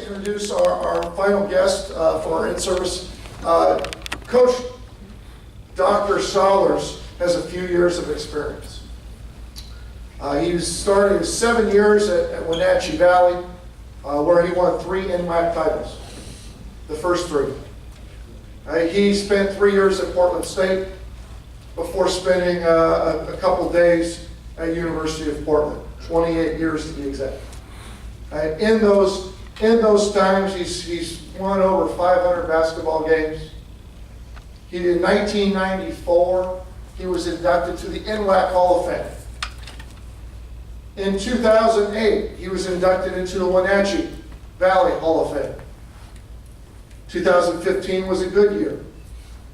to introduce our final guest for our in-service. Coach Dr. Sollars has a few years of experience. He started his 7 years at Wenatchee Valley, where he won 3 NWAC titles, the first 3. He spent 3 years at Portland State before spending a couple days at University of Portland, 28 years to be exact. In those times, he's won over 500 basketball games. In 1994, he was inducted to the NWAC Hall of Fame. In 2008, he was inducted into the Wenatchee Valley Hall of Fame. 2015 was a good year.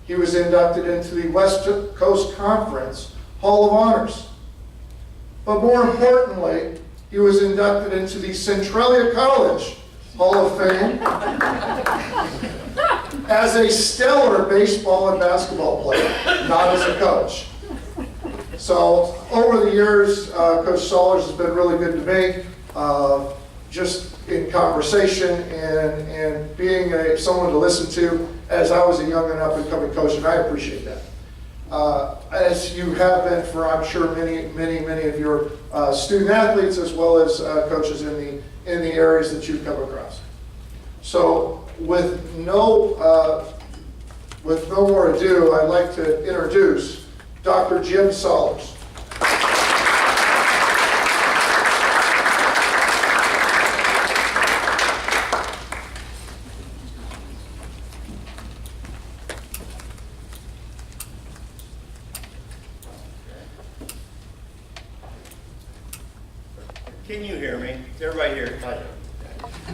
He was inducted into the West Coast Conference Hall of Honors. But more importantly, he was inducted into the Centralia College Hall of Fame as a stellar baseball and basketball player, not as a coach. So over the years, Coach Sollars has been really good to me, just in conversation and being someone to listen to as I was a young and up-and-coming coach, and I appreciate that. As you have been for, I'm sure, many of your student athletes as well as coaches in the areas that you've come across. So with no more ado, I'd like to introduce Dr. Jim Sollars. Can you hear me? Is everybody here?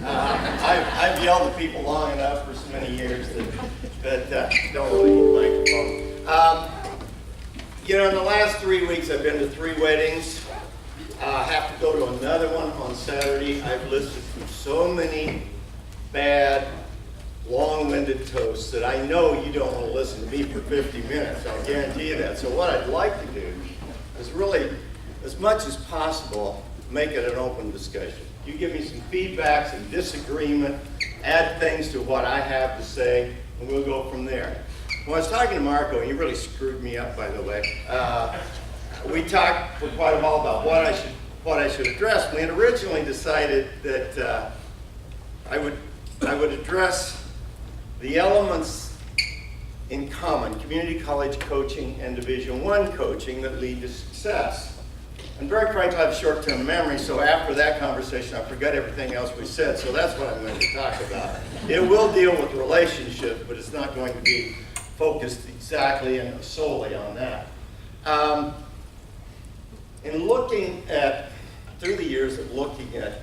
I've yelled at people long enough for so many years that don't really need a microphone. You know, in the last 3 weeks, I've been to 3 weddings. I have to go to another one on Saturday. I've listened to so many bad, long-winded toasts that I know you don't want to listen to me for 50 minutes. I'll guarantee you that. So what I'd like to do is really, as much as possible, make it an open discussion. You give me some feedback, some disagreement, add things to what I have to say, and we'll go from there. When I was talking to Marco, he really screwed me up, by the way. We talked for quite a while about what I should address. We had originally decided that I would address the elements in common, community college coaching and Division I coaching that lead to success. And very frankly, I have short-term memory, so after that conversation, I forgot everything else we said, so that's what I'm going to talk about. It will deal with relationships, but it's not going to be focused exactly and solely on that. In looking at, through the years of looking at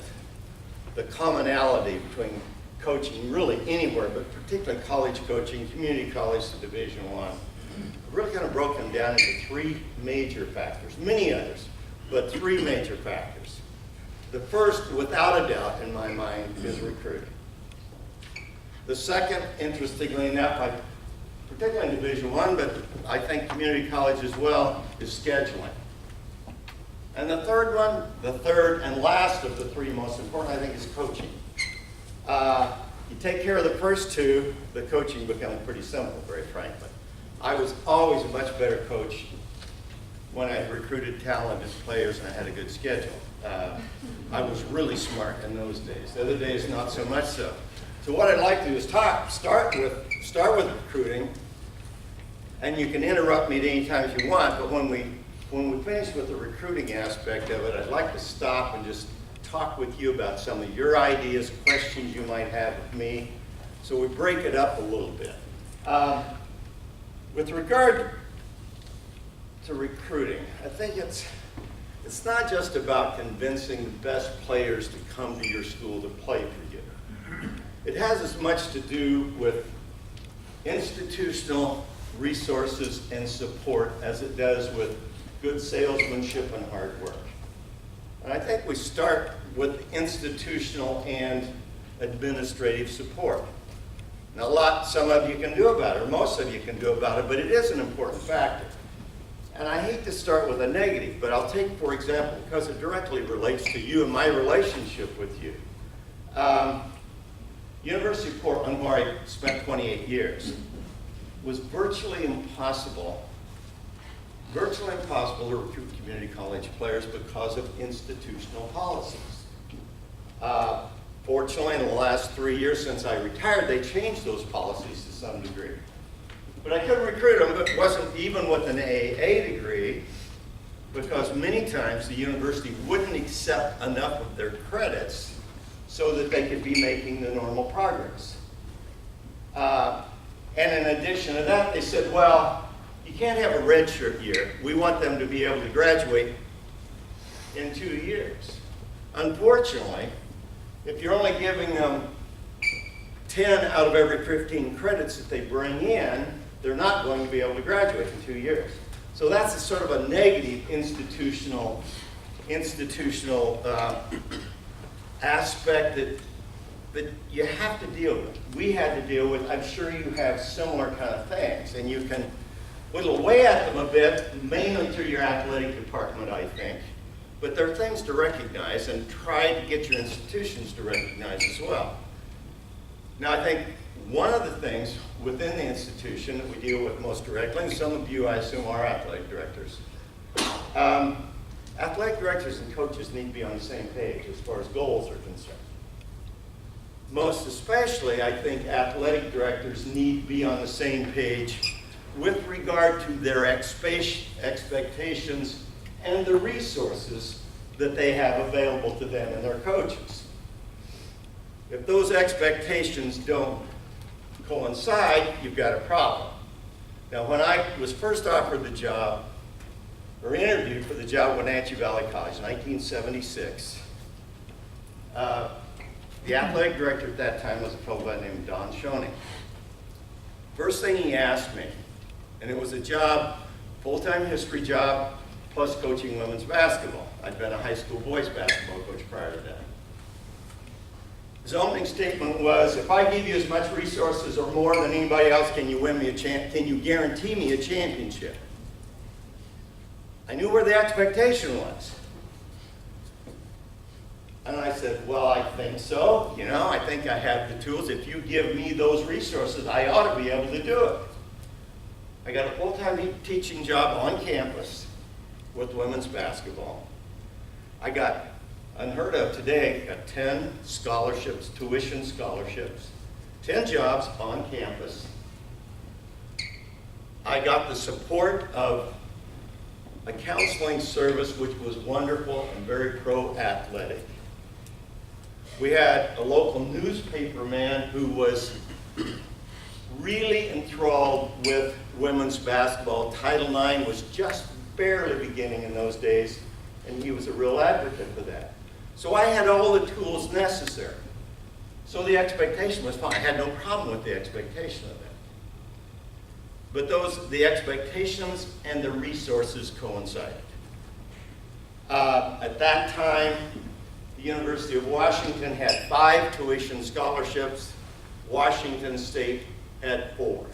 the commonality between coaching really anywhere, but particularly college coaching, community college to Division I, I've really kind of broken them down into 3 major factors, many others, but 3 major factors. The first, without a doubt in my mind, is recruiting. The second, interestingly enough, particularly in Division I, but I think community college as well, is scheduling. And the third one, the third and last of the 3 most important, I think, is coaching. You take care of the first 2, the coaching becomes pretty simple, very frankly. I was always a much better coach when I recruited talented players and I had a good schedule. I was really smart in those days. The other days, not so much so. So what I'd like to do is start with recruiting, and you can interrupt me at any time if you want, but when we finish with the recruiting aspect of it, I'd like to stop and just talk with you about some of your ideas, questions you might have of me, so we break it up a little bit. With regard to recruiting, I think it's not just about convincing the best players to come to your school to play for you. It has as much to do with institutional resources and support as it does with good salesmanship and hard work. And I think we start with institutional and administrative support. Now, some of you can do about it, or most of you can do about it, but it is an important factor. And I hate to start with a negative, but I'll take, for example, because it directly relates to you and my relationship with you. University of Portland, where I spent 28 years, was virtually impossible to recruit community college players because of institutional policies. Fortunately, in the last 3 years since I retired, they changed those policies to some degree. But I couldn't recruit them, but it wasn't even with an AA degree, because many times the university wouldn't accept enough of their credits so that they could be making the normal progress. And in addition to that, they said, well, you can't have a redshirt year. We want them to be able to graduate in 2 years. Unfortunately, if you're only giving them 10 out of every 15 credits that they bring in, they're not going to be able to graduate in 2 years. So that's a sort of a negative institutional aspect that you have to deal with. We had to deal with. I'm sure you have similar kind of things, and you can whittle away at them a bit, mainly through your athletic department, I think. But there are things to recognize, and try to get your institutions to recognize as well. Now, I think one of the things within the institution that we deal with most directly, and some of you, I assume, are athletic directors. Athletic directors and coaches need to be on the same page as far as goals are concerned. Most especially, I think athletic directors need to be on the same page with regard to their expectations and the resources that they have available to them and their coaches. If those expectations don't coincide, you've got a problem. Now, when I was first offered the job, or interviewed for the job at Wenatchee Valley College in 1976, the athletic director at that time was a fellow by the name of Don Schoening. First thing he asked me, and it was a job, full-time history job, plus coaching women's basketball. I'd been a high school boys basketball coach prior to that. His opening statement was, if I give you as much resources or more than anybody else, can you guarantee me a championship? I knew where the expectation was. And I said, well, I think so. You know, I think I have the tools. If you give me those resources, I ought to be able to do it. I got a full-time teaching job on campus with women's basketball. I got, unheard of today, got 10 scholarships, tuition scholarships, 10 jobs on campus. I got the support of a counseling service which was wonderful and very pro-athletic. We had a local newspaper man who was really enthralled with women's basketball. Title IX was just barely beginning in those days, and he was a real advocate for that. So I had all the tools necessary. So the expectation was fine. I had no problem with the expectation of that. But the expectations and the resources coincided. At that time, the University of Washington had 5 tuition scholarships. Washington State had 4.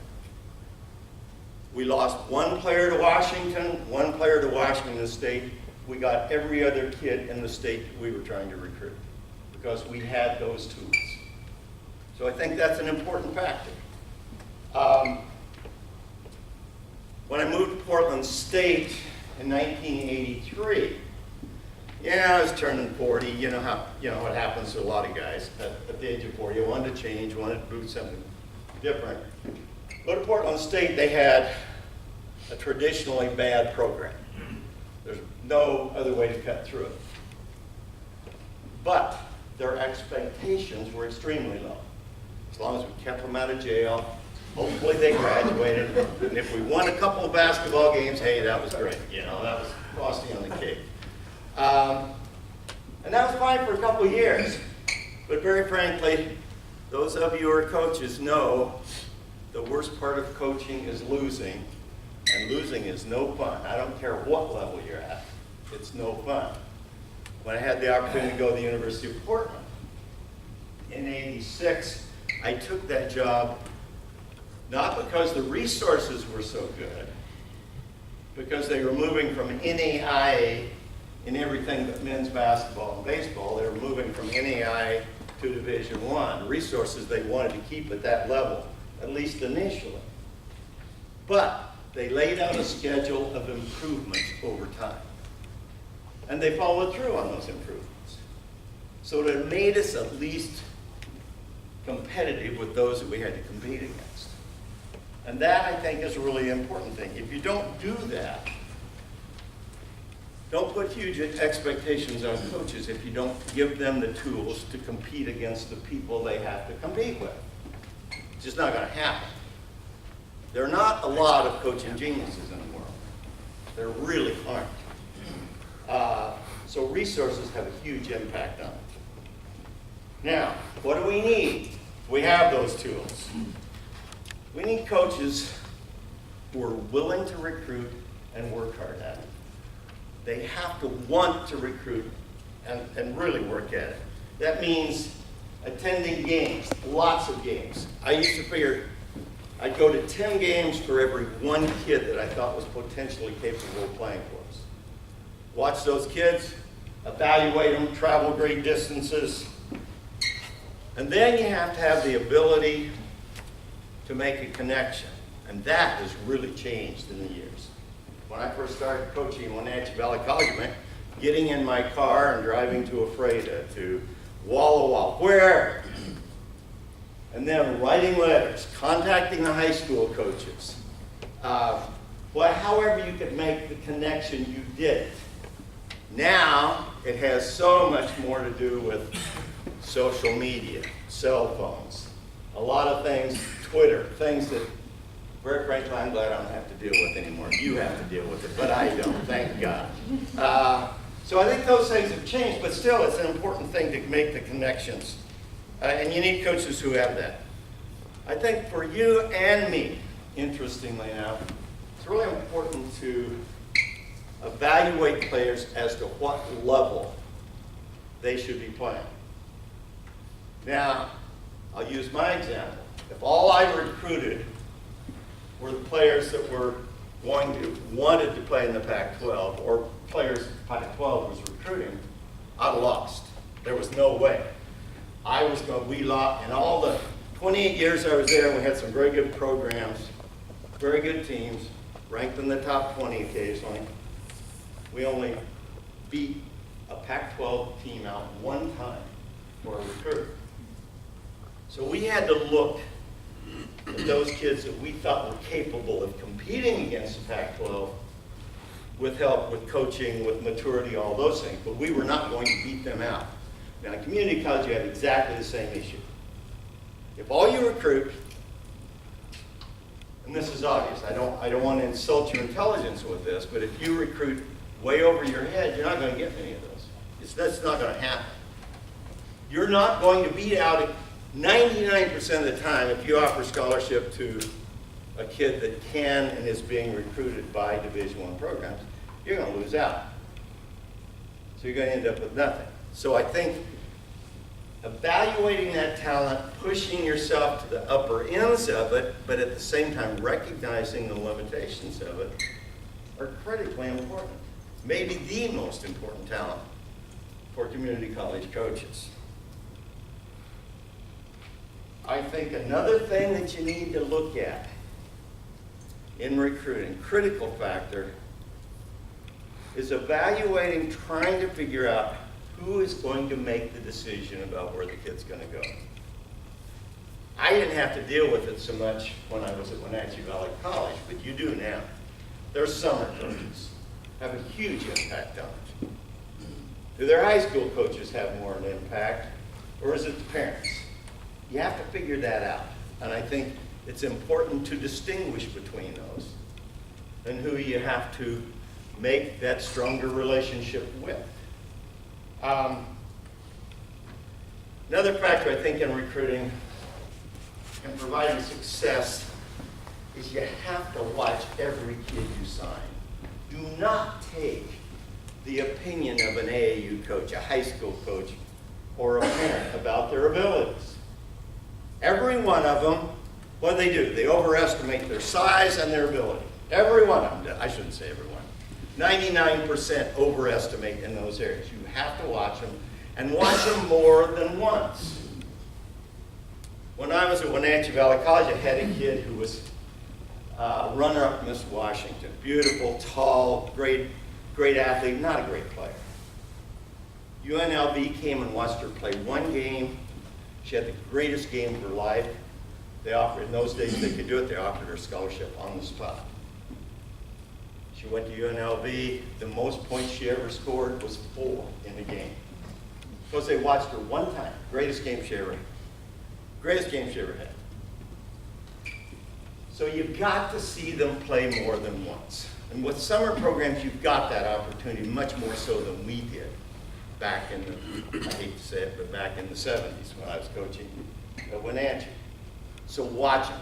We lost 1 player to Washington, 1 player to Washington State. We got every other kid in the state that we were trying to recruit because we had those tools. So I think that's an important factor. When I moved to Portland State in 1983, I was turning 40. You know what happens to a lot of guys at the age of 40. You wanted to change, wanted to do something different. But at Portland State, they had a traditionally bad program. There's no other way to cut through it. But their expectations were extremely low. As long as we kept them out of jail, hopefully they graduated. And if we won a couple of basketball games, hey, that was great. That was frosting on the cake. And that was fine for a couple of years. But very frankly, those of you who are coaches know the worst part of coaching is losing. And losing is no fun. I don't care what level you're at. It's no fun. When I had the opportunity to go to the University of Portland in '86, I took that job not because the resources were so good, because they were moving from NAIA in everything but men's basketball and baseball. They were moving from NAIA to Division I, resources they wanted to keep at that level, at least initially. But they laid out a schedule of improvements over time. And they followed through on those improvements. So it made us at least competitive with those that we had to compete against. And that, I think, is a really important thing. If you don't do that, don't put huge expectations on coaches if you don't give them the tools to compete against the people they have to compete with. It's just not going to happen. There are not a lot of coaching geniuses in the world. There really aren't. So resources have a huge impact on it. Now, what do we need? We have those tools. We need coaches who are willing to recruit and work hard at it. They have to want to recruit and really work at it. That means attending games, lots of games. I used to figure I'd go to 10 games for every one kid that I thought was potentially capable of playing for us. Watch those kids, evaluate them, travel great distances. And then you have to have the ability to make a connection. And that has really changed in the years. When I first started coaching in Wenatchee Valley College, I meant getting in my car and driving to Ephrata, to Walla Walla, wherever. And then writing letters, contacting the high school coaches. However you could make the connection, you did it. Now, it has so much more to do with social media, cell phones, a lot of things, Twitter, things that, very frankly, I'm glad I don't have to deal with anymore. You have to deal with it, but I don't, thank God. So I think those things have changed, but still, it's an important thing to make the connections. And you need coaches who have that. I think for you and me, interestingly enough, it's really important to evaluate players as to what level they should be playing. Now, I'll use my example. If all I recruited were the players that were wanted to play in the Pac-12, or players Pac-12 was recruiting, I'd have lost. There was no way. In all the 28 years I was there, we had some very good programs, very good teams, ranked in the top 20 occasionally. We only beat a Pac-12 team out one time for a recruit. So we had to look at those kids that we thought were capable of competing against the Pac-12 with help, with coaching, with maturity, all those things, but we were not going to beat them out. Now, in community college, you have exactly the same issue. If all you recruit, and this is obvious, I don't want to insult your intelligence with this, but if you recruit way over your head, you're not going to get many of those. That's not going to happen. You're not going to beat out 99% of the time if you offer scholarship to a kid that can and is being recruited by Division I programs, you're going to lose out. So you're going to end up with nothing. So I think evaluating that talent, pushing yourself to the upper ends of it, but at the same time recognizing the limitations of it, are critically important. Maybe the most important talent for community college coaches. I think another thing that you need to look at in recruiting, critical factor, is evaluating, trying to figure out who is going to make the decision about where the kid's going to go. I didn't have to deal with it so much when I was at Wenatchee Valley College, but you do now. Their summer coaches have a huge impact on it. Do their high school coaches have more of an impact, or is it the parents? You have to figure that out. And I think it's important to distinguish between those and who you have to make that stronger relationship with. Another factor I think in recruiting and providing success is you have to watch every kid you sign. Do not take the opinion of an AAU coach, a high school coach, or a parent about their abilities. Every one of them, what do? They overestimate their size and their ability. Every one of them, I shouldn't say every one. 99% overestimate in those areas. You have to watch them, and watch them more than once. When I was at Wenatchee Valley College, I had a kid who was runner-up Miss Washington. Beautiful, tall, great athlete, not a great player. UNLV came and watched her play one game. She had the greatest game of her life. They offered, in those days they could do it, they offered her a scholarship on the spot. She went to UNLV. The most points she ever scored was 4 in the game. Because they watched her one time. Greatest game she ever had. So you've got to see them play more than once. And with summer programs, you've got that opportunity much more so than we did back in the, I hate to say it, but back in the 70s when I was coaching at Wenatchee. So watch them.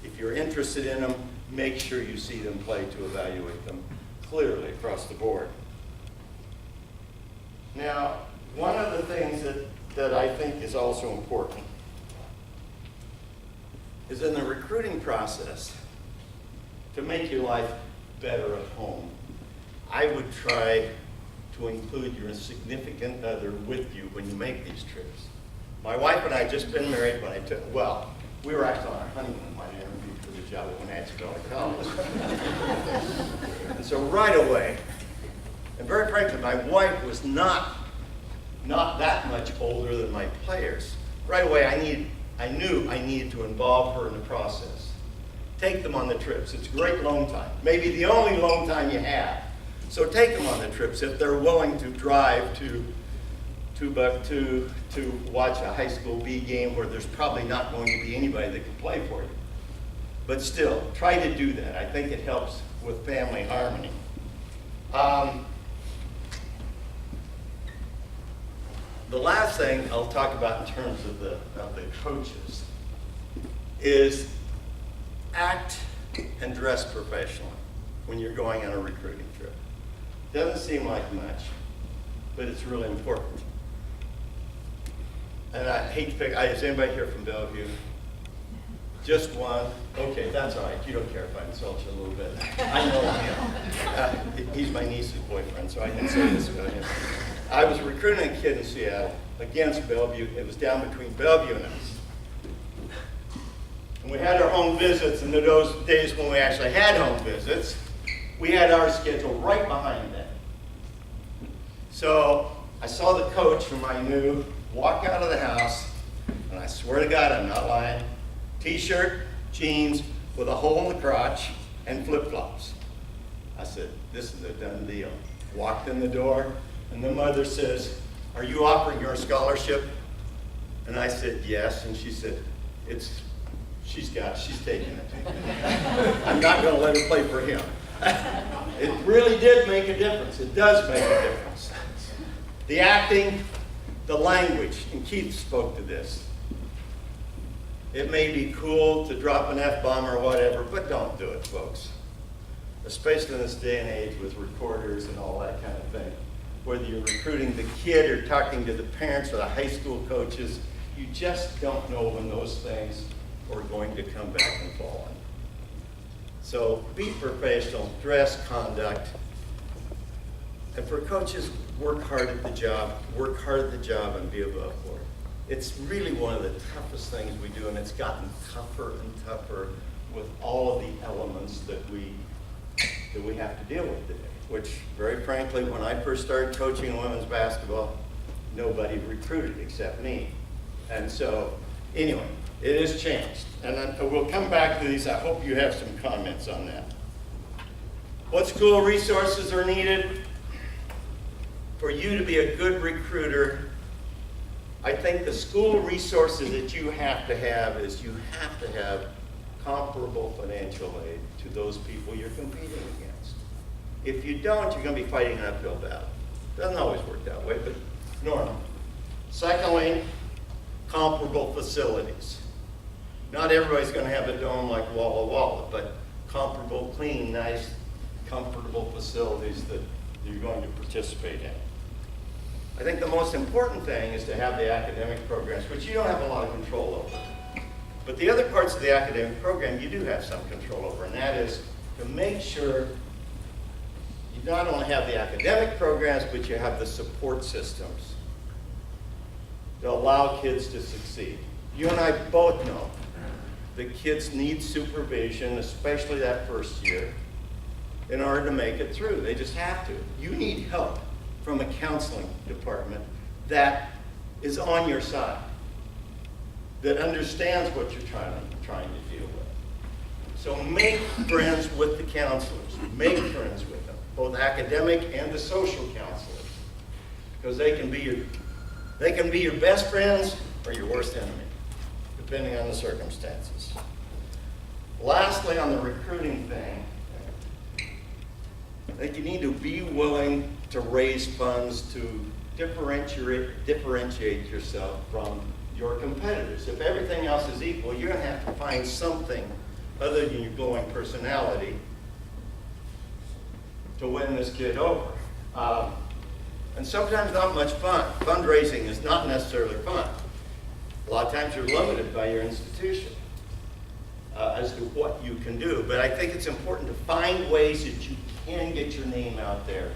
If you're interested in them, make sure you see them play to evaluate them clearly across the board. Now, one of the things that I think is also important is in the recruiting process, to make your life better at home, I would try to include your significant other with you when you make these trips. My wife and I had just been married when we were actually on our honeymoon when I interviewed for the job at Wenatchee Valley College. And so right away, and very frankly, my wife was not that much older than my players. Right away, I knew I needed to involve her in the process. Take them on the trips. It's great loan time. Maybe the only loan time you have. So take them on the trips if they're willing to drive to watch a high school B game where there's probably not going to be anybody that can play for you. But still, try to do that. I think it helps with family harmony. The last thing I'll talk about in terms of the coaches is act and dress professionally when you're going on a recruiting trip. Doesn't seem like much, but it's really important. And I hate to pick, is anybody here from Bellevue? Just one? Okay, that's all right. You don't care if I insult you a little bit. I know him. He's my niece's boyfriend, so I can say this about him. I was recruiting a kid in Seattle against Bellevue. It was down between Bellevue and us. And we had our home visits, and in those days when we actually had home visits, we had our schedule right behind that. So I saw the coach whom I knew walk out of the house, and I swear to God, I'm not lying, t-shirt, jeans with a hole in the crotch, and flip-flops. I said, this is a done deal. Walked in the door, and the mother says, are you offering her a scholarship? And I said, yes, and she said, she's taking it. I'm not gonna let her play for him. It really did make a difference. It does make a difference. The acting, the language, and Keith spoke to this. It may be cool to drop an F-bomb or whatever, but don't do it, folks. Especially in this day and age with recorders and all that kind of thing. Whether you're recruiting the kid or talking to the parents or the high school coaches, you just don't know when those things are going to come back and fall on. So be professional, dress, conduct. And for coaches, work hard at the job and be above board. It's really one of the toughest things we do, and it's gotten tougher and tougher with all of the elements that we have to deal with today. Which, very frankly, when I first started coaching women's basketball, nobody recruited except me. And so, anyway, it has changed. And we'll come back to these. I hope you have some comments on that. What school resources are needed? For you to be a good recruiter, I think the school resources that you have to have is you have to have comparable financial aid to those people you're competing against. If you don't, you're going to be fighting an uphill battle. Doesn't always work that way, but normal. Secondly, comparable facilities. Not everybody's going to have a dome like Walla Walla, but comparable, clean, nice, comfortable facilities that you're going to participate in. I think the most important thing is to have the academic programs, which you don't have a lot of control over. But the other parts of the academic program you do have some control over, and that is to make sure you not only have the academic programs, but you have the support systems to allow kids to succeed. You and I both know that kids need supervision, especially that first year, in order to make it through. They just have to. You need help from a counseling department that is on your side, that understands what you're trying to deal with. So make friends with the counselors. Make friends with them, both academic and the social counselors, because they can be your best friends or your worst enemy, depending on the circumstances. Lastly, on the recruiting thing, I think you need to be willing to raise funds to differentiate yourself from your competitors. If everything else is equal, you're going to have to find something other than your glowing personality to win this kid over. And sometimes not much fun. Fundraising is not necessarily fun. A lot of times you're limited by your institution as to what you can do. But I think it's important to find ways that you can get your name out there.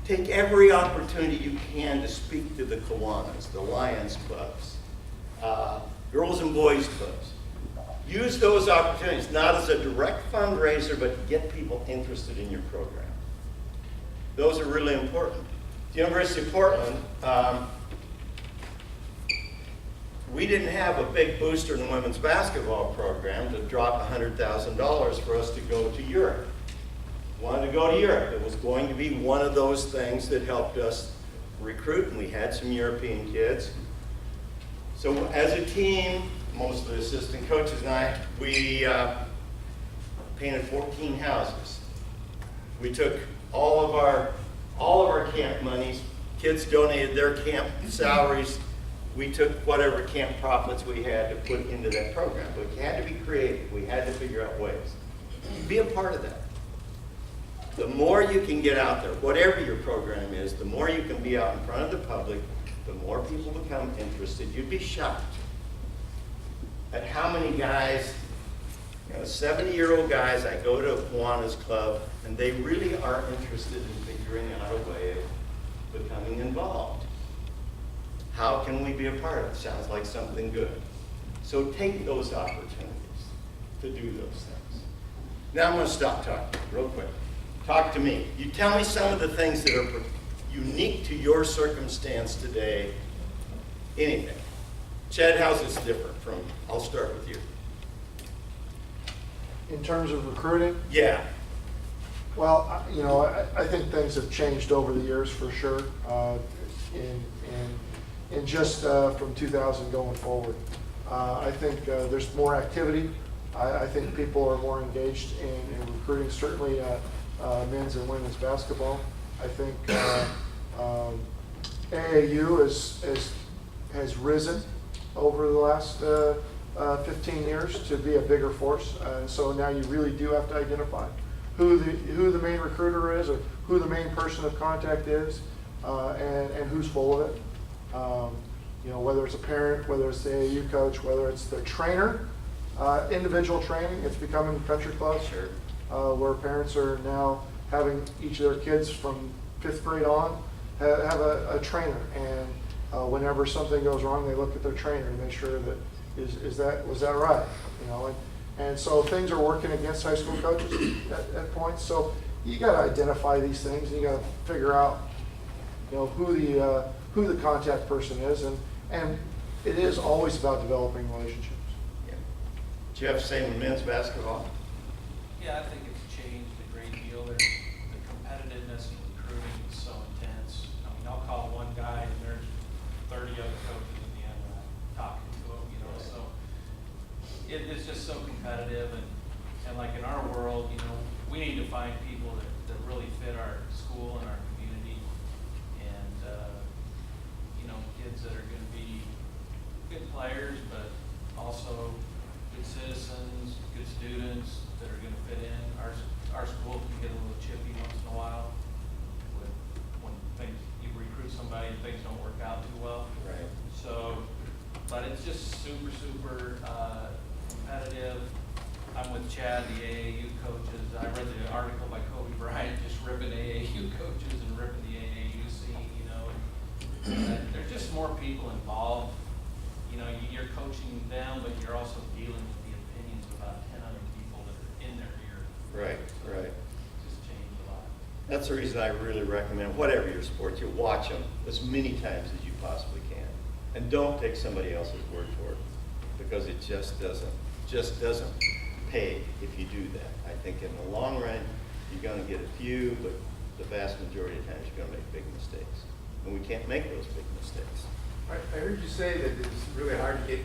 Take every opportunity you can to speak to the Kiwanis, the Lions clubs, girls and boys clubs. Use those opportunities, not as a direct fundraiser, but get people interested in your program. Those are really important. The University of Portland, we didn't have a big booster in the women's basketball program to drop $100,000 for us to go to Europe. Wanted to go to Europe. It was going to be one of those things that helped us recruit, and we had some European kids. So as a team, most of the assistant coaches and I, we painted 14 houses. We took all of our camp monies, kids donated their camp salaries. We took whatever camp profits we had to put into that program. But we had to be creative. We had to figure out ways. Be a part of that. The more you can get out there, whatever your program is, the more you can be out in front of the public, the more people become interested. You'd be shocked at how many guys, 70-year-old guys, I go to a Kiwanis club, and they really are interested in figuring out a way of becoming involved. How can we be a part of it? Sounds like something good. So take those opportunities to do those things. Now I'm going to stop talking real quick. Talk to me. You tell me some of the things that are unique to your circumstance today. Anything. Chad, how's this different from, I'll start with you. In terms of recruiting, Yeah. well, I think things have changed over the years for sure. In just from 2000 going forward, I think there's more activity. I think people are more engaged in recruiting. Certainly, men's and women's basketball. I think AAU has risen over the last 15 years to be a bigger force. So now you really do have to identify who the main recruiter is, or who the main person of contact is, and who's full of it. Whether it's a parent, whether it's the AAU coach, whether it's the trainer, individual training. It's becoming country clubs. Sure. Where parents are now having each of their kids from 5th grade on have a trainer, and whenever something goes wrong, they look at their trainer and make sure that was that right, and so things are working against high school coaches at points. So you got to identify these things, and you got to figure out who the contact person is, and it is always about developing relationships. Yeah. Jeff, same with men's basketball. Yeah, I think it's changed a great deal. The competitiveness in recruiting is so intense. I mean, I'll call one guy and there's 30 other coaches in the NWAC talking to him, so it's just so competitive. And like in our world, we need to find people that really fit our school and our community, and kids that are going to be good players, but also good citizens, good students that are going to fit in. Our school can get a little chippy once in a while when you recruit somebody and things don't work out too well. Right. So, but it's just super competitive. I'm with Chad, the AAU coaches. I read the article by Kobe Bryant just ripping AAU coaches and ripping the AAU scene, and there's just more people involved, you know, you're coaching them, but you're also dealing with the opinions of about 10 other people that are in their ear. Right, So right. it's just changed a lot. That's the reason I really recommend, whatever your sport, you watch them as many times as you possibly can. And don't take somebody else's word for it, because it just doesn't pay if you do that. I think in the long run, you're gonna get a few, but the vast majority of times you're gonna make big mistakes. And we can't make those big mistakes. I heard you say that it's really hard to get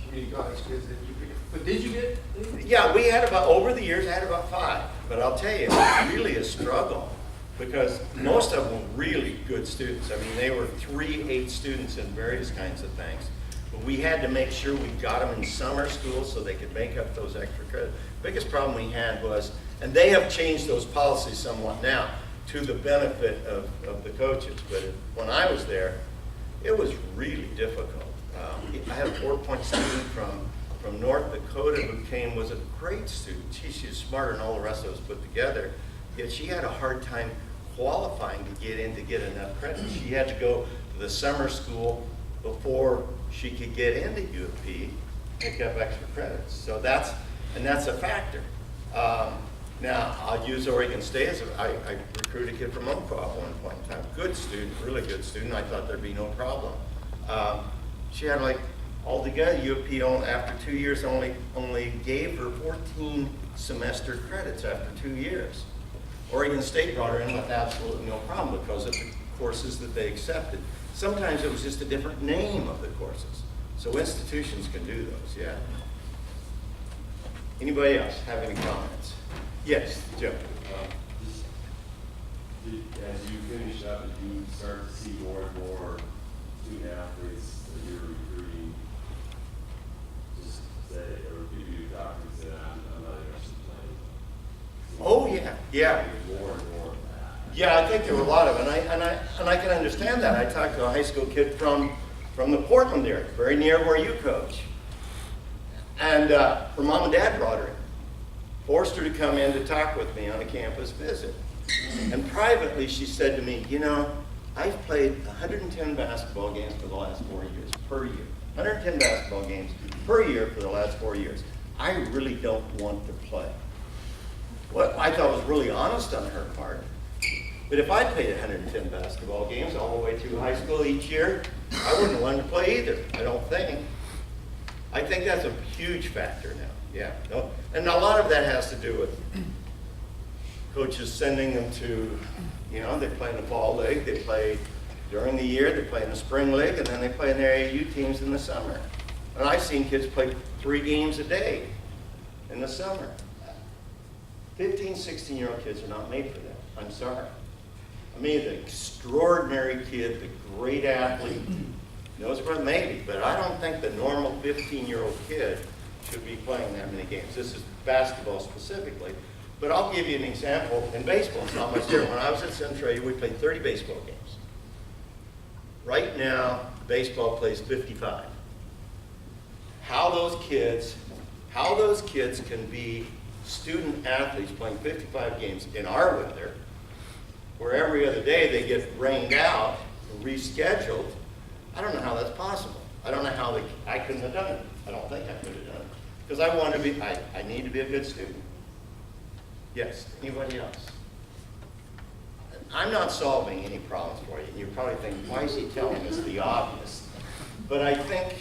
community college kids that you pick. But did you get any? Yeah, we had about, over the years, I had about 5. But I'll tell you, it was really a struggle, because most of them were really good students. I mean, they were 3-8 students in various kinds of things. But we had to make sure we got them in summer school so they could make up those extra credits. Biggest problem we had was, and they have changed those policies somewhat now to the benefit of the coaches. But when I was there, it was really difficult. I had a 4-point student from North Dakota who was a great student. She was smarter than all the rest of us put together, yet she had a hard time qualifying to get in to get enough credit. She had to go to the summer school before she could get into U of P, pick up extra credits. So that's a factor. Now, I'll use Oregon State as I recruited a kid from Umpqua at one point in time. Good student, really good student. I thought there'd be no problem. She had like, altogether, U of P after 2 years only gave her 14 semester credits after 2 years. Oregon State brought her in with absolutely no problem because of the courses that they accepted. Sometimes it was just a different name of the courses. So institutions can do those, yeah. Anybody else have any comments? Yes, Joe. As you finish up, did you start to see more and more student athletes that you're recruiting just say, or give you doctors that I'm not interested in playing? Oh yeah. More and more of that. Yeah, I think there were a lot of it, and I can understand that. I talked to a high school kid from the Portland area, very near where you coach, and her mom and dad brought her in, forced her to come in to talk with me on a campus visit, and privately she said to me, you know, I've played 110 basketball games for the last 4 years, per year. 110 basketball games per year for the last 4 years. I really don't want to play. What I thought was really honest on her part. But if I played 110 basketball games all the way through high school each year, I wouldn't want to play either, I don't think. I think that's a huge factor now, yeah. No, and a lot of that has to do with coaches sending them to, you know, they play in the fall league, they play during the year, they play in the spring league, and then they play in their AAU teams in the summer. And I've seen kids play 3 games a day in the summer. 15, 16-year-old kids are not made for that. I'm sorry. I mean, the extraordinary kid, the great athlete, knows where maybe, but I don't think the normal 15-year-old kid should be playing that many games. This is basketball specifically. But I'll give you an example. In baseball, it's not much different. When I was at Centralia, we played 30 baseball games. Right now, baseball plays 55. How those kids can be student athletes playing 55 games in our weather, where every other day they get rained out, rescheduled, I don't know how that's possible. I don't know how I couldn't have done it. I don't think I could have done it. Because I want to be, I need to be a good student. Yes, anybody else? I'm not solving any problems for you. You're probably thinking, why is he telling us the obvious? But I think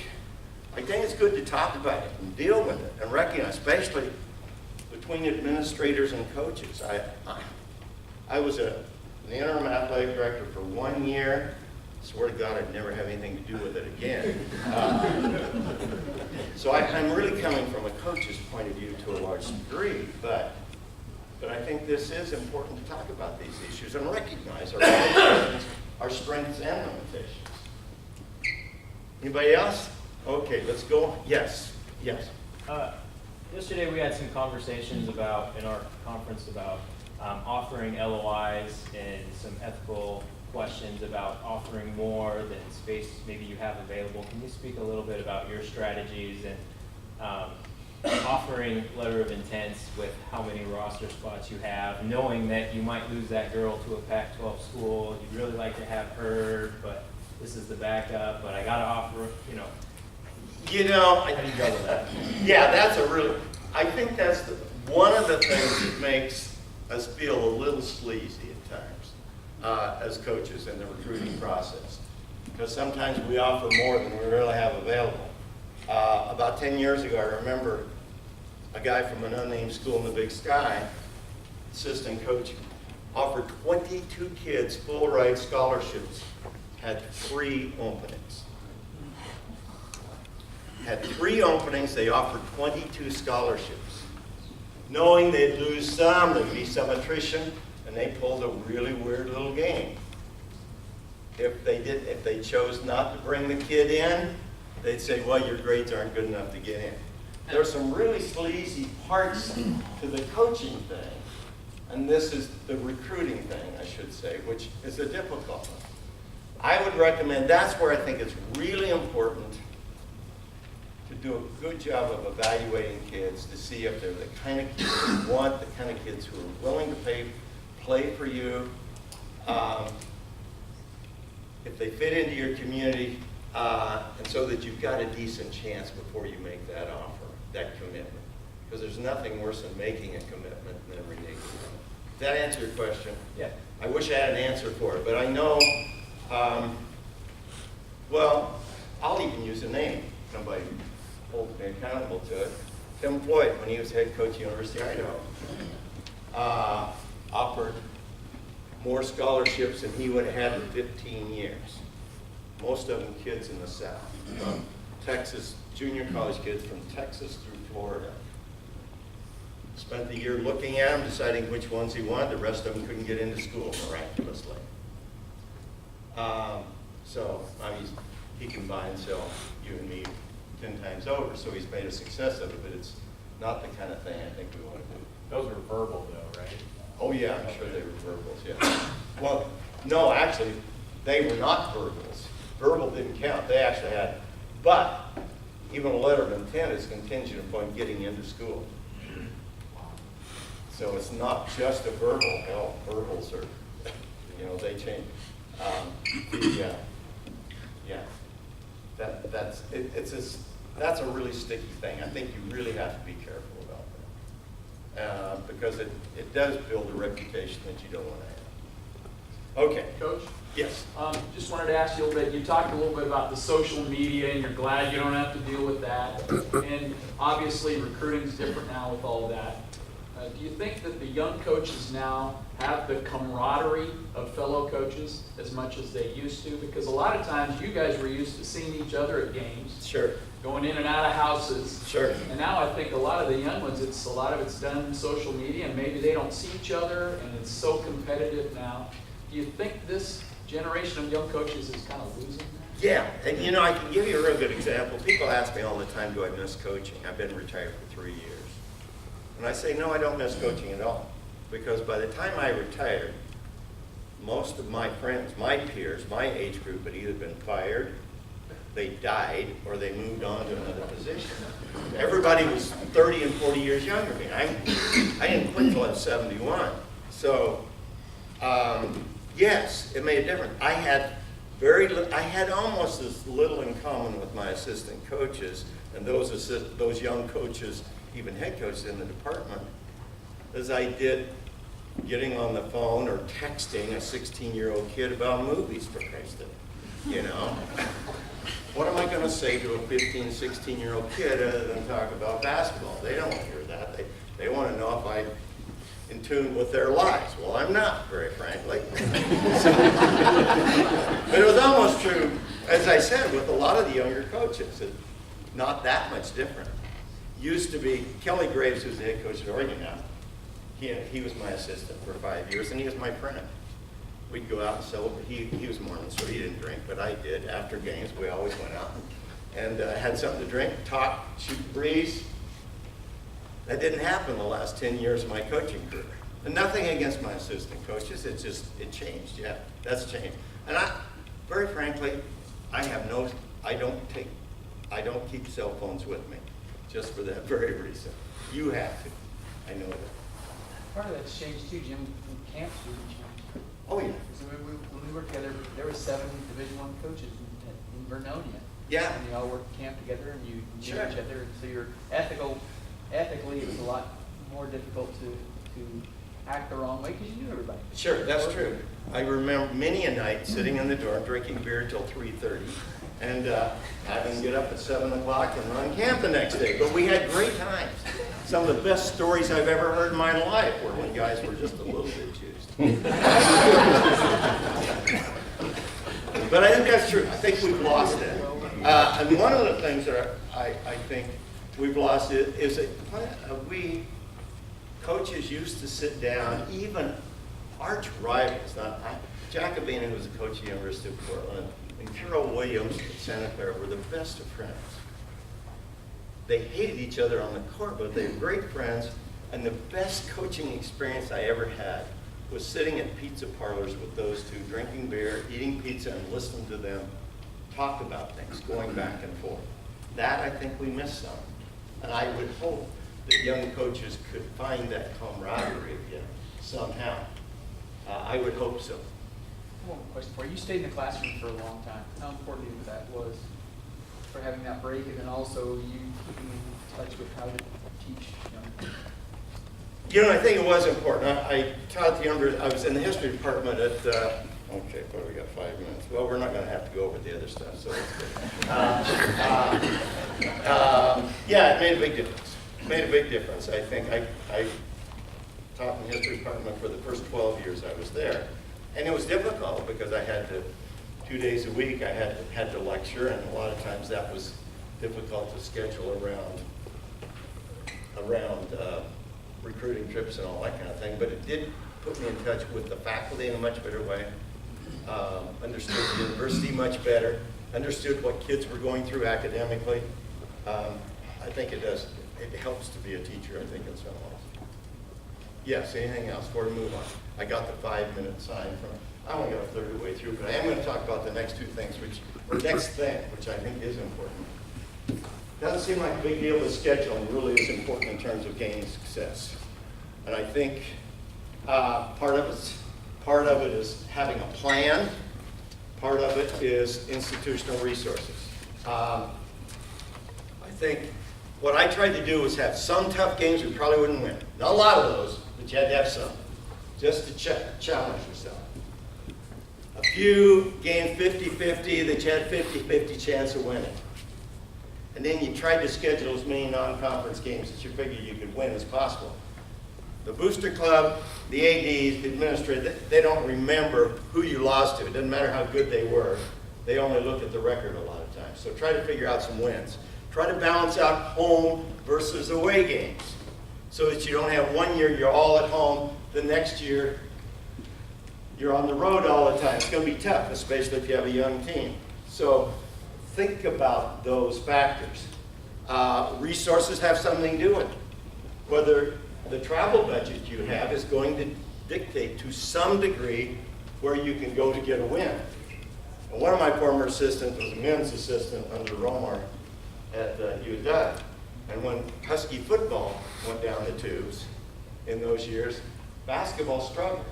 it's good to talk about it and deal with it and recognize, especially between administrators and coaches. I was an interim athletic director for 1 year. Swear to God, I'd never have anything to do with it again. So I'm really coming from a coach's point of view to a large degree, but I think this is important to talk about these issues and recognize our limitations, our strengths and limitations. Anybody else? Okay, let's go. Yes. Yesterday we had some conversations in our conference about offering LOIs and some ethical questions about offering more than space maybe you have available. Can you speak a little bit about your strategies and offering letter of intents with how many roster spots you have, knowing that you might lose that girl to a Pac-12 school, you'd really like to have her, but this is the backup, but I gotta offer, You know, How do you go with that? yeah, that's a really, I think that's one of the things that makes us feel a little sleazy at times as coaches in the recruiting process. Because sometimes we offer more than we really have available. About 10 years ago, I remember a guy from an unnamed school in the Big Sky, assistant coach, offered 22 kids full ride scholarships, had 3 openings. Had 3 openings, they offered 22 scholarships. Knowing they'd lose some, there'd be some attrition, and they pulled a really weird little game. If they chose not to bring the kid in, they'd say, well, your grades aren't good enough to get in. There's some really sleazy parts to the coaching thing, and this is the recruiting thing, I should say, which is a difficult one. I would recommend, that's where I think it's really important to do a good job of evaluating kids to see if they're the kind of kids you want, the kind of kids who are willing to play for you, if they fit into your community, and so that you've got a decent chance before you make that offer, that commitment. Because there's nothing worse than making a commitment than reneging on it. Does that answer your question? Yeah. I wish I had an answer for it, but I know, well, I'll even use a name. Somebody holds me accountable to it. Tim Floyd, when he was head coach at University of Idaho, offered more scholarships than he would have had in 15 years. Most of them kids in the South, from Texas, junior college kids from Texas through Florida. Spent the year looking at them, deciding which ones he wanted. The rest of them couldn't get into school miraculously. So I mean, he can buy and sell you and me 10 times over, so he's made a success of it, but it's not the kind of thing I think we want to do. Those were verbal though, right? Oh yeah, I'm sure they were verbals, yeah. Well, no, actually, they were not verbals. Verbal didn't count, they actually had, but even a letter of intent is contingent upon getting into school. So it's not just a verbal, hell, verbals are, you know, they change. That's a really sticky thing. I think you really have to be careful about that. Because it does build a reputation that you don't want to have. Okay. Coach? Yes. Just wanted to ask you a little bit, you talked a little bit about the social media and you're glad you don't have to deal with that. And obviously recruiting is different now with all of that. Do you think that the young coaches now have the camaraderie of fellow coaches as much as they used to? Because a lot of times you guys were used to seeing each other at games. Sure. Going in and out of houses. Sure. And now I think a lot of the young ones, a lot of it's done in social media and maybe they don't see each other and it's so competitive now. Do you think this generation of young coaches is kind of losing that? Yeah, and you know, I can give you a real good example. People ask me all the time, do I miss coaching? I've been retired for 3 years. And I say, no, I don't miss coaching at all. Because by the time I retired, most of my friends, my peers, my age group had either been fired, they died, or they moved on to another position. Everybody was 30 and 40 years younger than me. I didn't quit until I was 71. So, yes, it made a difference. I had almost as little in common with my assistant coaches and those young coaches, even head coaches in the department, as I did getting on the phone or texting a 16-year-old kid about movies, for Christ's sake. You know? What am I going to say to a 15, 16-year-old kid other than talk about basketball? They don't want to hear that. They want to know if I'm in tune with their lives. Well, I'm not, very frankly. But it was almost true, as I said, with a lot of the younger coaches. It's not that much different. Used to be, Kelly Graves, who's the head coach at Oregon now, he was my assistant for 5 years, and he was my friend. We'd go out and celebrate. He was Mormon, so he didn't drink, but I did. After games, we always went out and had something to drink, talk, shoot the breeze. That didn't happen the last 10 years of my coaching career. And nothing against my assistant coaches, it changed, yeah, that's changed. And very frankly, I don't keep cell phones with me, just for that very reason. You have to, I know that. Part of that's changed too, Jim, when camps really changed. Oh, yeah. So when we worked together, there were 7 Division I coaches in Vernonia. Yeah. And you all work camp together and you meet Sure. each other, and so you're ethically, it's a lot more difficult to act the wrong way because you knew everybody. Sure, that's true. I remember many a night sitting in the dorm drinking beer until 3:30 and having to get up at 7 o'clock and run camp the next day. But we had great times. Some of the best stories I've ever heard in my life were when guys were just a little bit juiced. But I think that's true. I think we've lost it. And one of the things that I think we've lost is that we coaches used to sit down, even arch rivals. Now, Jacobina, who was a coach at the University of Portland, and Carol Williams at Santa Clara were the best of friends. They hated each other on the court, but they were great friends. And the best coaching experience I ever had was sitting at pizza parlors with those two, drinking beer, eating pizza, and listening to them talk about things, going back and forth. That, I think, we miss some. And I would hope that young coaches could find that camaraderie again somehow. I would hope so. One more question for you. You stayed in the classroom for a long time. How important do you think that was for having that break, and then also you keeping in touch with how to teach young? You know, I think it was important. I taught at the University. I was in the history department at, okay, what do we got, 5 minutes? Well, we're not going to have to go over the other stuff, so that's good. Yeah, it made a big difference. It made a big difference. I think I taught in the history department for the first 12 years I was there. And it was difficult because I had to, 2 days a week, I had to lecture, and a lot of times that was difficult to schedule around recruiting trips and all that kind of thing. But it did put me in touch with the faculty in a much better way, understood the university much better, understood what kids were going through academically. I think it does. It helps to be a teacher, I think, in some ways. Yes, anything else before we move on? I got the 5-minute sign from, I only got a third of the way through, but I am going to talk about the next two things, which I think is important. Doesn't seem like a big deal, but scheduling really is important in terms of gaining success. And I think part of it is having a plan. Part of it is institutional resources. I think what I tried to do was have some tough games we probably wouldn't win. Not a lot of those, but you had to have some, just to challenge yourself. A few games 50-50 that you had 50-50 chance of winning. And then you tried to schedule as many non-conference games that you figured you could win as possible. The booster club, the ADs, the administrators, they don't remember who you lost to. It doesn't matter how good they were. They only look at the record a lot of times. So try to figure out some wins. Try to balance out home versus away games so that you don't have 1 year you're all at home, the next year you're on the road all the time. It's going to be tough, especially if you have a young team. So think about those factors. Resources have something to do with it. Whether the travel budget you have is going to dictate to some degree where you can go to get a win. And one of my former assistants was a men's assistant under Romar at UW. And when Husky football went down the tubes in those years, basketball struggled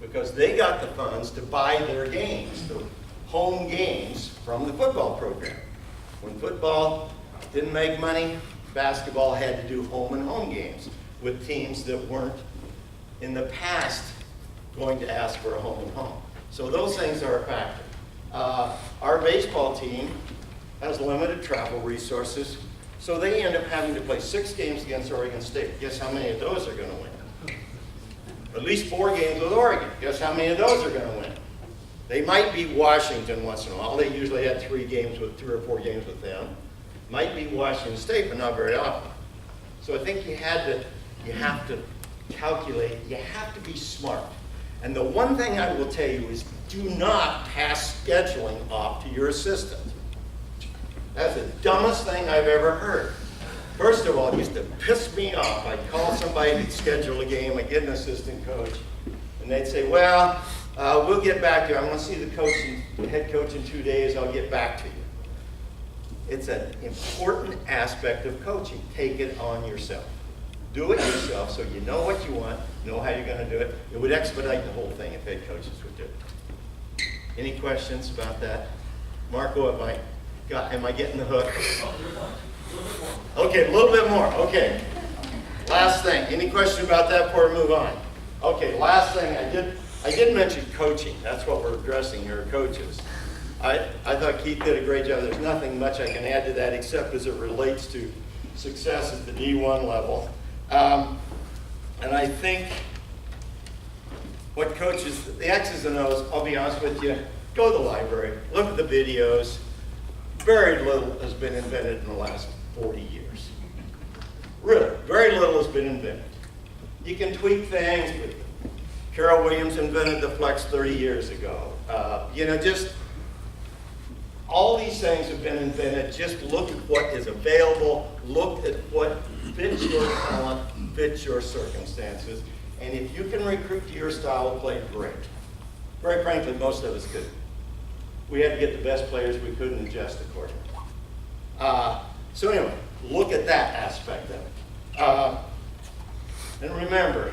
because they got the funds to buy their games, the home games from the football program. When football didn't make money, basketball had to do home and home games with teams that weren't in the past going to ask for a home and home. So those things are a factor. Our baseball team has limited travel resources, so they end up having to play 6 games against Oregon State. Guess how many of those are going to win? At least 4 games with Oregon. Guess how many of those are going to win? They might beat Washington once in a while. They usually had 3 or 4 games with them. Might beat Washington State, but not very often. So I think you have to calculate, you have to be smart. And the one thing I will tell you is do not pass scheduling off to your assistant. That's the dumbest thing I've ever heard. First of all, it used to piss me off. I'd call somebody to schedule a game, I'd get an assistant coach, and they'd say, well, we'll get back to you. I'm going to see the head coach in 2 days. I'll get back to you. It's an important aspect of coaching. Take it on yourself. Do it yourself so you know what you want, know how you're going to do it. It would expedite the whole thing if head coaches would do it. Any questions about that? Mark, go ahead, Mike. Am I getting the hook? Okay, a little bit more. Okay. Last thing. Any question about that before we move on? Okay, last thing. I did mention coaching. That's what we're addressing here, coaches. I thought Keith did a great job. There's nothing much I can add to that except as it relates to success at the D1 level. And I think what coaches, the X's and O's, I'll be honest with you, go to the library, look at the videos. Very little has been invented in the last 40 years. Really, very little has been invented. You can tweak things, but Carol Williams invented the flex 30 years ago. Just all these things have been invented. Just look at what is available. Look at what fits your talent, fits your circumstances. And if you can recruit to your style of play, great. Very frankly, most of us couldn't. We had to get the best players we could and adjust accordingly. So anyway, look at that aspect of it. And remember,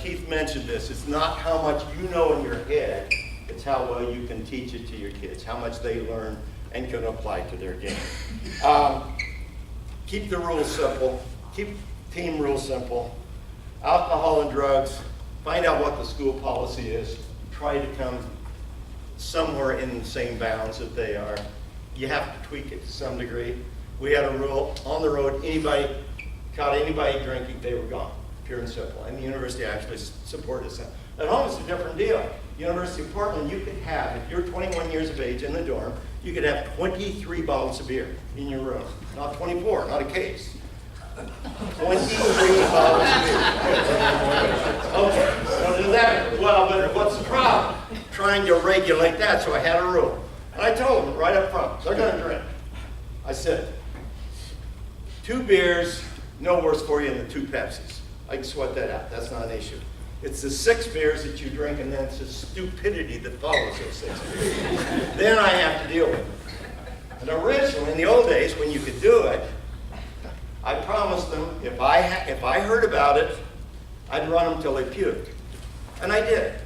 Keith mentioned this, it's not how much you know in your head, it's how well you can teach it to your kids, how much they learn and can apply to their game. Keep the rules simple, keep team rules simple. Alcohol and drugs, find out what the school policy is, try to come somewhere in the same bounds that they are. You have to tweak it to some degree. We had a rule on the road, caught anybody drinking, they were gone, pure and simple. And the university actually supported us. At home it's a different deal. University of Portland, you could have, if you're 21 years of age in the dorm, you could have 23 bottles of beer in your room. Not 24, not a case. 23 bottles of beer. Okay, so do that. Well, but what's the problem? Trying to regulate that, so I had a rule. And I told them right up front, they're going to drink. I said, 2 beers, no worse for you than the 2 Pepsis. I can sweat that out. That's not an issue. It's the 6 beers that you drink, and then it's the stupidity that follows those 6 beers. Then I have to deal with it. And originally, in the old days, when you could do it, I promised them if I heard about it, I'd run them till they puked. And I did.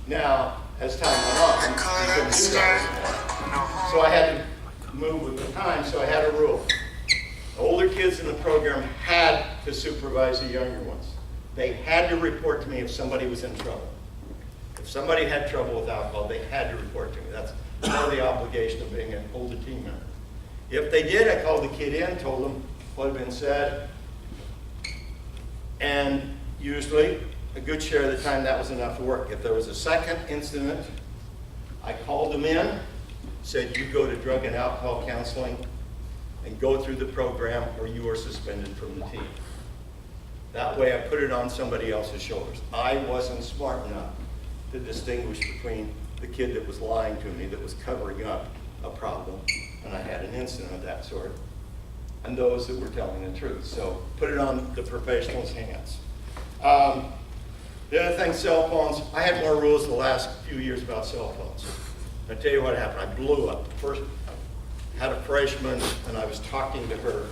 Now, as time went on, you couldn't do that. So I had to move with the time, so I had a rule. Older kids in the program had to supervise the younger ones. They had to report to me if somebody was in trouble. If somebody had trouble with alcohol, they had to report to me. That's part of the obligation of being an older team member. If they did, I called the kid in, told them what had been said, and usually a good share of the time that was enough work. If there was a second incident, I called them in, said you go to drug and alcohol counseling and go through the program or you are suspended from the team. That way I put it on somebody else's shoulders. I wasn't smart enough to distinguish between the kid that was lying to me, that was covering up a problem, and I had an incident of that sort, and those that were telling the truth. So put it on the professionals' hands. The other thing, cell phones. I had more rules the last few years about cell phones. I'll tell you what happened. I blew up. First, had a freshman, and I was talking to her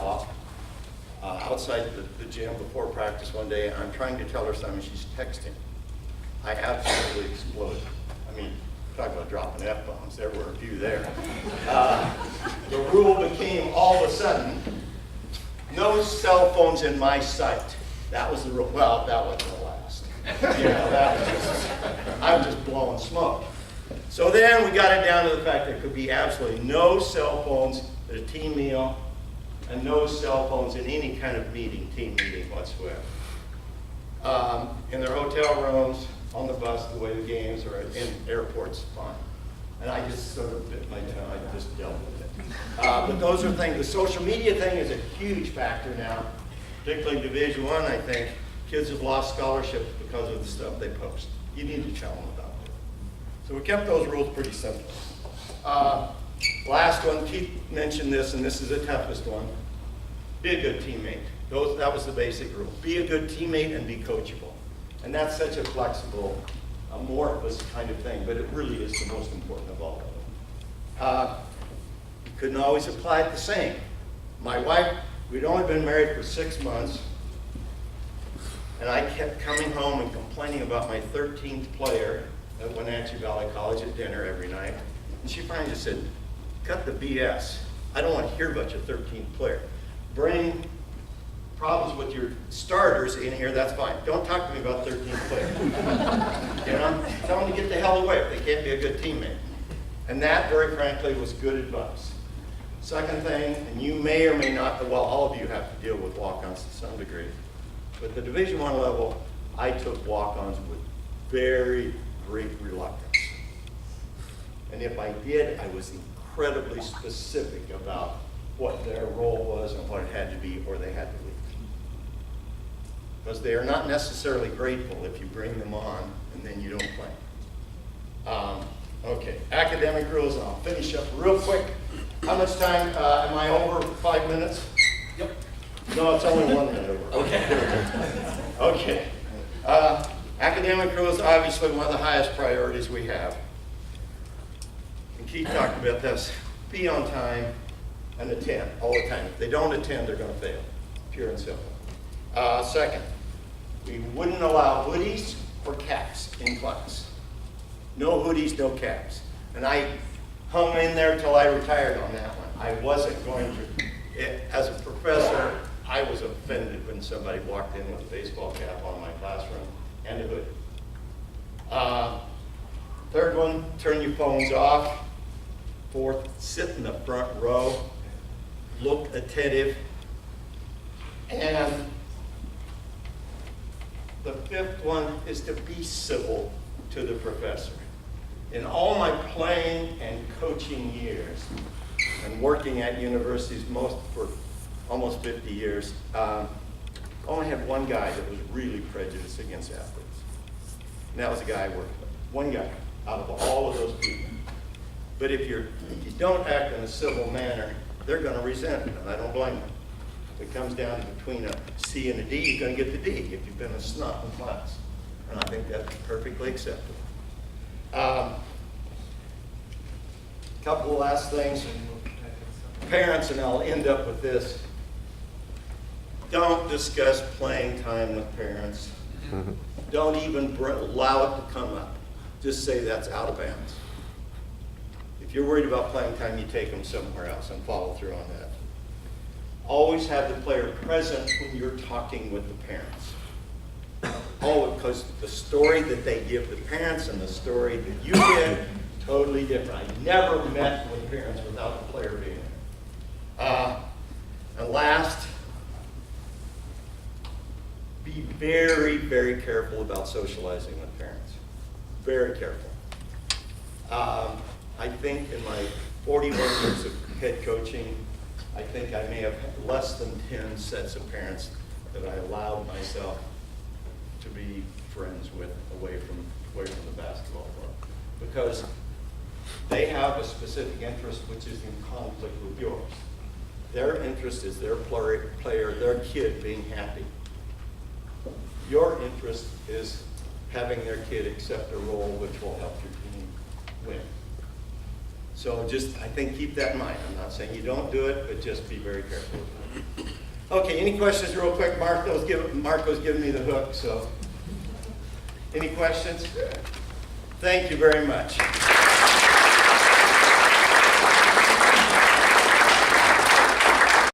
outside the gym before practice one day, and I'm trying to tell her something. She's texting. I absolutely exploded. I mean, talk about dropping F-bombs. There were a few there. The rule became all of a sudden, no cell phones in my sight. That was the rule. Well, that wasn't the last. That was just, I'm just blowing smoke. So then we got it down to the fact there could be absolutely no cell phones at a team meal and no cell phones in any kind of meeting, team meeting whatsoever. In their hotel rooms, on the bus, the way the games, or in airports, fine. And I just sort of bit my tongue, I just dealt with it. But those are things, the social media thing is a huge factor now, particularly Division I, I think. Kids have lost scholarships because of the stuff they post. You need to tell them about it. So we kept those rules pretty simple. Last one, Keith mentioned this, and this is the toughest one. Be a good teammate. That was the basic rule. Be a good teammate and be coachable. And that's such a flexible, amorphous kind of thing, but it really is the most important of all of them. You couldn't always apply it the same. My wife, we'd only been married for 6 months, and I kept coming home and complaining about my 13th player at Wenatchee Valley College at dinner every night. And she finally just said, cut the BS. I don't want to hear about your 13th player. Bring problems with your starters in here, that's fine. Don't talk to me about 13th players. You know, tell them to get the hell away if they can't be a good teammate. And that, very frankly, was good advice. Second thing, and you may or may not, well, all of you have to deal with walk-ons to some degree, but the Division I level, I took walk-ons with very great reluctance. And if I did, I was incredibly specific about what their role was and what it had to be, or they had to leave. Because they are not necessarily grateful if you bring them on and then you don't play. Okay, academic rules, and I'll finish up real quick. How much time, am I over 5 minutes? Yep. No, it's only 1 minute over. Okay. Okay. Academic rules, obviously one of the highest priorities we have. And Keith talked about this. Be on time and attend all the time. If they don't attend, they're going to fail. Pure and simple. Second, we wouldn't allow hoodies or caps in class. No hoodies, no caps. And I hung in there till I retired on that one. I wasn't going to, as a professor, I was offended when somebody walked in with a baseball cap on my classroom and a hood. Third one, turn your phones off. Fourth, sit in the front row. Look attentive. And the fifth one is to be civil to the professor. In all my playing and coaching years, and working at universities for almost 50 years, I only had one guy that was really prejudiced against athletes. And that was the guy I worked with. One guy out of all of those people. But if you don't act in a civil manner, they're going to resent it, and I don't blame them. If it comes down to between a C and a D, you're going to get the D if you've been a snot in class. And I think that's perfectly acceptable. Couple of last things. Parents, and I'll end up with this. Don't discuss playing time with parents. Don't even allow it to come up. Just say that's out of bounds. If you're worried about playing time, you take them somewhere else and follow through on that. Always have the player present when you're talking with the parents. Oh, because the story that they give the parents and the story that you give, totally different. I never met with parents without the player being there. And last, be very, very careful about socializing with parents. Very careful. I think in my 41 years of head coaching, I think I may have had less than 10 sets of parents that I allowed myself to be friends with away from the basketball court. Because they have a specific interest which is in conflict with yours. Their interest is their player, their kid being happy. Your interest is having their kid accept a role which will help your team win. So just, I think, keep that in mind. I'm not saying you don't do it, but just be very careful. Okay, any questions real quick? Marco's giving me the hook, so. Any questions? Thank you very much.